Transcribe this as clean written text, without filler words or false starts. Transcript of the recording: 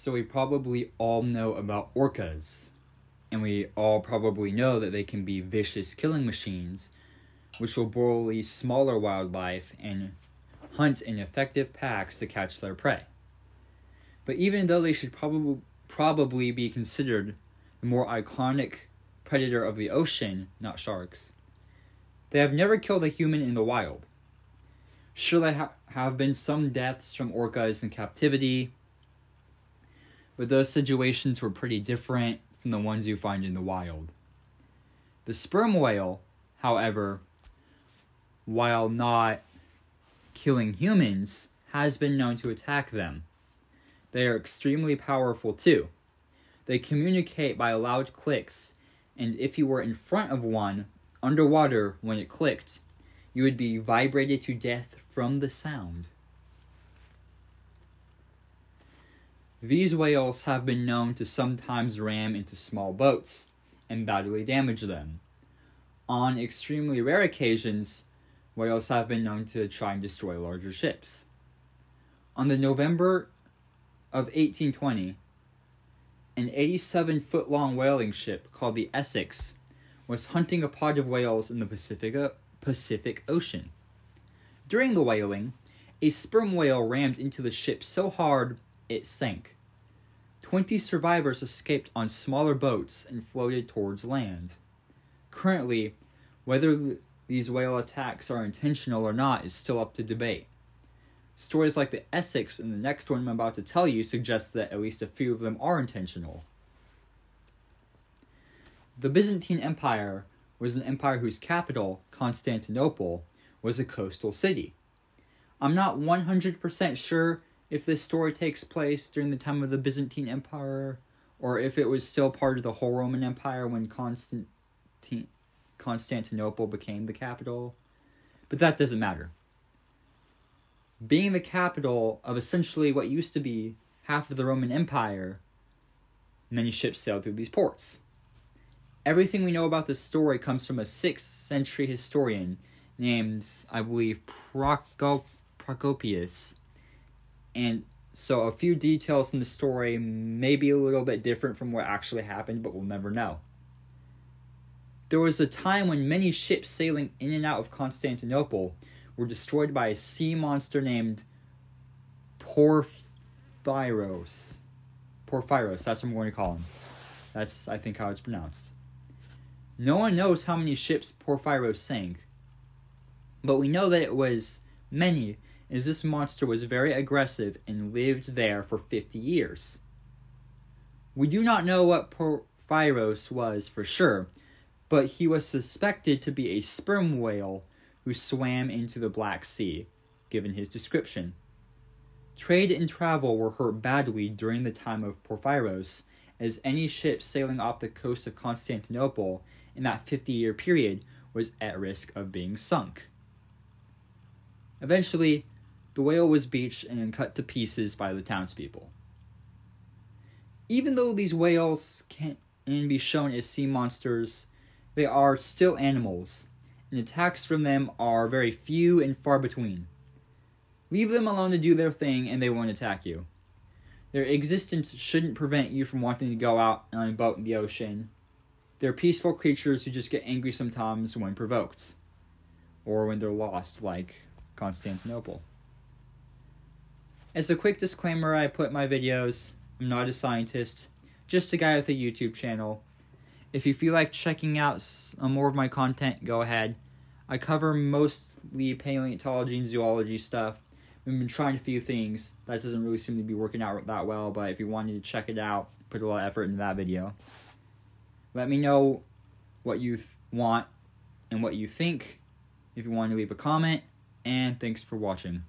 So we probably all know about orcas, and we all probably know that they can be vicious killing machines, which will bully smaller wildlife and hunt in effective packs to catch their prey. But even though they should probably be considered the more iconic predator of the ocean, not sharks, they have never killed a human in the wild. Sure, there have been some deaths from orcas in captivity, but those situations were pretty different from the ones you find in the wild. The sperm whale, however, while not killing humans, has been known to attack them. They are extremely powerful too. They communicate by loud clicks, and if you were in front of one, underwater, when it clicked, you would be vibrated to death from the sound. These whales have been known to sometimes ram into small boats and badly damage them. On extremely rare occasions, whales have been known to try and destroy larger ships. On the November of 1820, an 87-foot-long whaling ship called the Essex was hunting a pod of whales in the Pacific Ocean. During the whaling, a sperm whale rammed into the ship so hard it sank. 20 survivors escaped on smaller boats and floated towards land. Currently, whether these whale attacks are intentional or not is still up to debate. Stories like the Essex and the next one I'm about to tell you suggest that at least a few of them are intentional. The Byzantine Empire was an empire whose capital, Constantinople, was a coastal city. I'm not 100% sure if this story takes place during the time of the Byzantine Empire, or if it was still part of the whole Roman Empire when Constantinople became the capital, but that doesn't matter. Being the capital of essentially what used to be half of the Roman Empire, many ships sailed through these ports. Everything we know about this story comes from a 6th century historian named, I believe, Procopius. And so a few details in the story may be a little bit different from what actually happened, but we'll never know. There was a time when many ships sailing in and out of Constantinople were destroyed by a sea monster named Porphyrios. Porphyrios, that's what I'm going to call him. That's, I think, how it's pronounced. No one knows how many ships Porphyrios sank, but we know that it was many, as this monster was very aggressive and lived there for 50 years. We do not know what Porphyrios was for sure, but he was suspected to be a sperm whale who swam into the Black Sea, given his description. Trade and travel were hurt badly during the time of Porphyrios, as any ship sailing off the coast of Constantinople in that 50-year period was at risk of being sunk. Eventually, the whale was beached and then cut to pieces by the townspeople. Even though these whales can be shown as sea monsters, they are still animals, and attacks from them are very few and far between. Leave them alone to do their thing and they won't attack you. Their existence shouldn't prevent you from wanting to go out on a boat in the ocean. They're peaceful creatures who just get angry sometimes when provoked, or when they're lost, like Constantinople. As a quick disclaimer, I put in my videos, I'm not a scientist, just a guy with a YouTube channel. If you feel like checking out more of my content, go ahead. I cover mostly paleontology and zoology stuff. We've been trying a few things. That doesn't really seem to be working out that well, but if you wanted to check it out, put a lot of effort into that video. Let me know what you want and what you think if you want to leave a comment, and thanks for watching.